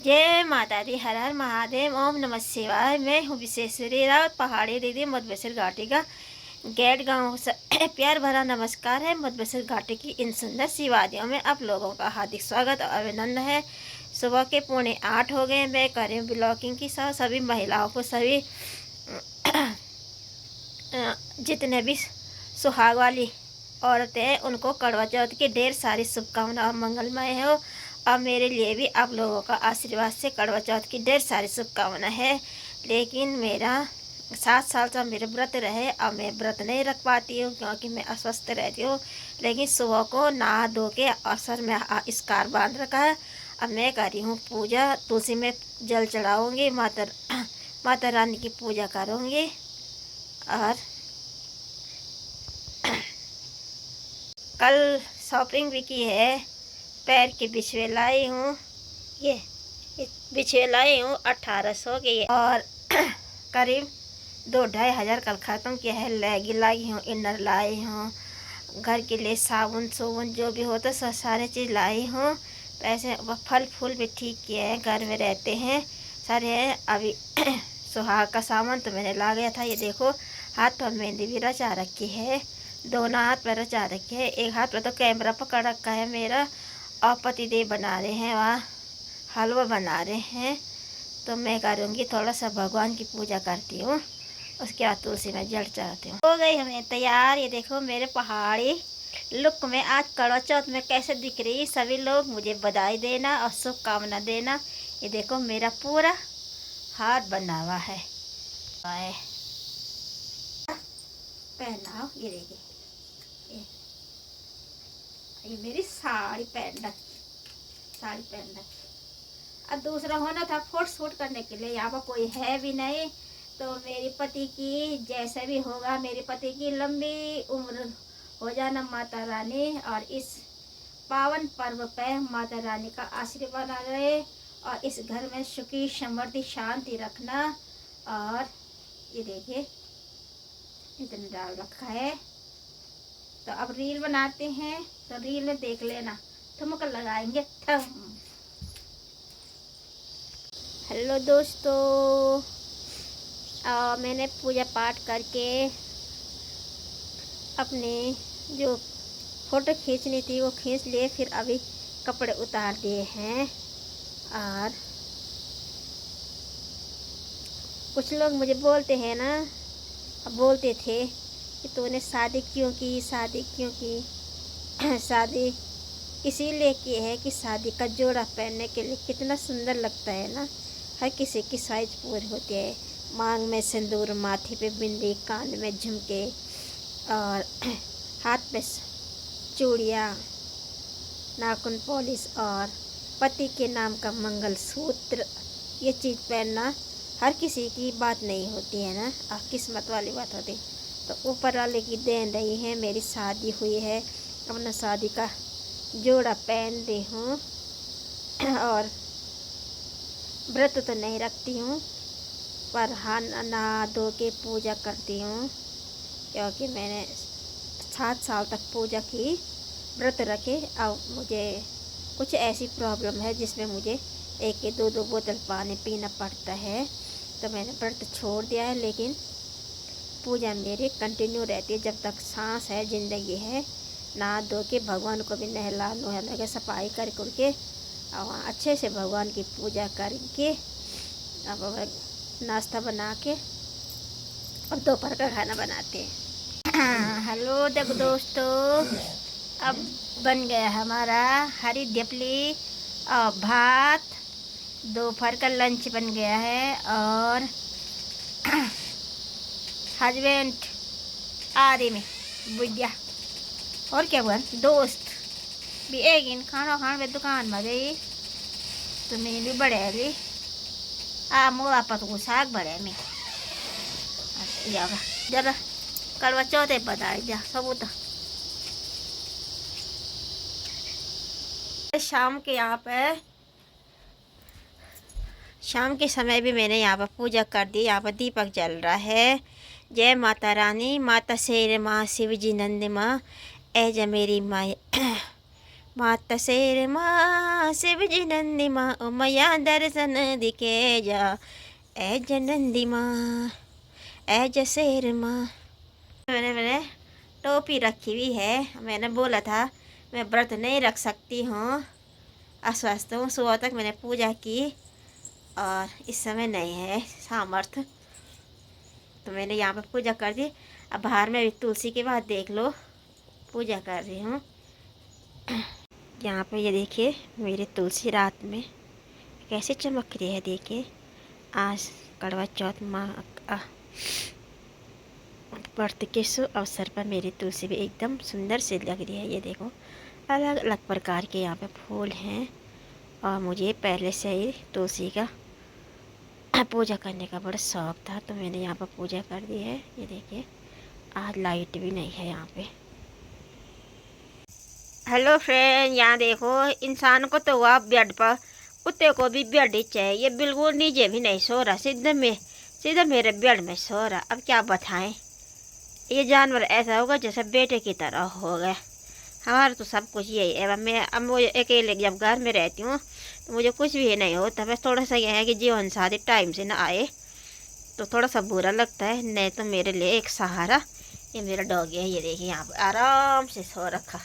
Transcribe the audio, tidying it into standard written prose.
जय माता दी, हर हर महादेव, ओम नमः शिवाय। मैं हूँ विशेश्वरी रावत, पहाड़ी दीदी, मधुबसर घाटी का गेट गाँव से प्यार भरा नमस्कार है। मधुबसर घाटी की इन सुंदर सी वादियों में आप लोगों का हार्दिक स्वागत और अभिनंदन है। सुबह के 7:45 हो गए। मैं कर रही हूँ ब्लॉगिंग की साथ सभी महिलाओं को, सभी जितने भी सुहाग वाली औरतें हैं उनको करवा चौथ की ढेर सारी शुभकामनाएं और मंगलमय हो। और मेरे लिए भी आप लोगों का आशीर्वाद से करवा चौथ की ढेर सारी शुभकामनाएं है। लेकिन मेरा 7 साल से मेरे व्रत रहे, अब मैं व्रत नहीं रख पाती हूँ क्योंकि मैं अस्वस्थ रहती हूँ। लेकिन सुबह को नहा धो के और सर में स्कार बांध रखा है। अब मैं कर रही हूँ पूजा, तुलसी में जल चढ़ाऊँगी, माता रानी की पूजा करूँगी। और कल शॉपिंग भी की है। पैर के बिछवे लाई हूँ, ये बिछवे लाई हूँ 1800 के, और करीब 2-2.5 हज़ार कल ख़त्म किया है। लेगी लाई हूँ, इनर लाई हूँ, घर के लिए साबुन सोबुन जो भी होता सब सारे चीज़ लाई हूँ। पैसे फल फूल भी ठीक किए हैं, घर में रहते हैं सारे हैं। अभी सुहाग का सामान तो मैंने ला गया था। ये देखो, हाथ पर मेहंदी भी रचा रखी है, दोनों हाथ पर रचा रखी है। एक हाथ पर तो कैमरा पकड़ रखा है मेरा, और पतिदेव बना रहे हैं, वहाँ हलवा बना रहे हैं। तो मैं करूँगी थोड़ा सा भगवान की पूजा करती हूँ, उसके बाद तुलसी में जल चढ़ाती हूँ। हो गई हमें तैयार। ये देखो मेरे पहाड़ी लुक में आज करवा चौथ में कैसे दिख रही। सभी लोग मुझे बधाई देना और शुभकामना देना। ये देखो मेरा पूरा हाथ बना हुआ है। पहनाओ, ये देखिए, ये मेरी साड़ी पहन रखी। अब दूसरा होना था फोटो शूट करने के लिए, यहाँ पर कोई है भी नहीं। तो मेरे पति की जैसे भी होगा, मेरे पति की लंबी उम्र हो जाना माता रानी, और इस पावन पर्व पे माता रानी का आशीर्वाद आ रहे, और इस घर में सुखी समृद्धि शांति रखना। और ये देखिए इतना डाल रखा है। तो अब रील बनाते हैं, तो रील में देख लेना, ठुमक लगाएंगे ठम। हेलो दोस्तों, मैंने पूजा पाठ करके अपने जो फ़ोटो खींचनी थी वो खींच लिए, फिर अभी कपड़े उतार दिए हैं। और कुछ लोग मुझे बोलते हैं ना, अब बोलते थे कि तूने शादी क्यों की, शादी इसीलिए की है कि शादी का जोड़ा पहनने के लिए कितना सुंदर लगता है ना। हर किसी की साइज पूरी होती है। मांग में सिंदूर, माथे पे बिंदी, कान में झुमके, और हाथ में चूड़ियाँ, नाखून पॉलिश, और पति के नाम का मंगलसूत्र। ये चीज़ पहनना हर किसी की बात नहीं होती है ना, और किस्मत वाली बात होती। तो ऊपर वाले की देन रही है, मेरी शादी हुई है, अपना शादी का जोड़ा पहन ली हूँ। और व्रत तो नहीं रखती हूँ, पर नहा धो के पूजा करती हूँ, क्योंकि मैंने 7 साल तक पूजा की, व्रत रखे। अब मुझे कुछ ऐसी प्रॉब्लम है जिसमें मुझे 1-2 बोतल पानी पीना पड़ता है। तो मैंने व्रत छोड़ दिया है, लेकिन पूजा मेरी कंटिन्यू रहती है जब तक सांस है, ज़िंदगी है। नहा धो के भगवान को भी नहला नुहला के सफाई करके और वहाँ अच्छे से भगवान की पूजा करके अब नाश्ता बना के और दोपहर का खाना बनाते हैं। हेलो देखो दोस्तों, अब बन गया हमारा हरी ढेपली और भात। दोपहर का लंच बन गया है, और हस्बैंड आदि में बुढ़िया और क्या हुआ, दोस्त भी एक इन खाना खाने में दुकान में गई। तो मैं भी बढ़े ली मोला पतू साग बढ़े में जरा करवा चौथे बताई जा सबूत। शाम के यहाँ पे शाम के समय भी मैंने यहाँ पर पूजा कर दी। यहाँ पर दीपक जल रहा है। जय माता रानी, माता शेर माँ, शिव जी नंद माँ, ऐ जा मेरी माँ माता शेर माँ शिव जी नंदी माँ ओ मैया दर्शन दिखे जा, ए जनंदी माँ ए जसेर माँ। मैंने टोपी रखी हुई है। मैंने बोला था मैं व्रत नहीं रख सकती हूँ, अस्वस्थ हूँ। सुबह तक मैंने पूजा की और इस समय नहीं है सामर्थ्य, तो मैंने यहाँ पे पूजा कर दी। अब बाहर में भी तुलसी के बाद देख लो पूजा कर रही हूँ। यहाँ पे ये देखिए मेरी तुलसी रात में कैसे चमक रही है। देखिए आज करवा चौथ माँ व्रत के शुभ अवसर पर मेरी तुलसी भी एकदम सुंदर से लग रही है। ये देखो अलग अलग प्रकार के यहाँ पे फूल हैं और मुझे पहले से ही तुलसी का पूजा करने का बड़ा शौक़ था, तो मैंने यहाँ पर पूजा कर दी है। ये देखिए आज लाइट भी नहीं है यहाँ पे। हेलो फ्रेंड, यहाँ देखो इंसान को तो हुआ बेड पर, कुत्ते को भी बेड ही चाहिए। बिल्कुल नीचे भी नहीं सो रहा, सीधा मेरे बेड में सो रहा। अब क्या बताएं, ये जानवर ऐसा होगा जैसे बेटे की तरह हो गया। हमारा तो सब कुछ यही है। अब मुझे अकेले जब घर में रहती हूँ तो मुझे कुछ भी नहीं होता। बस थोड़ा सा यह है कि जीवन साथी टाइम से ना आए तो थोड़ा सा बुरा लगता है, नहीं तो मेरे लिए एक सहारा ये मेरा डॉगी है। ये देखिए यहाँ पर आराम से सो रखा।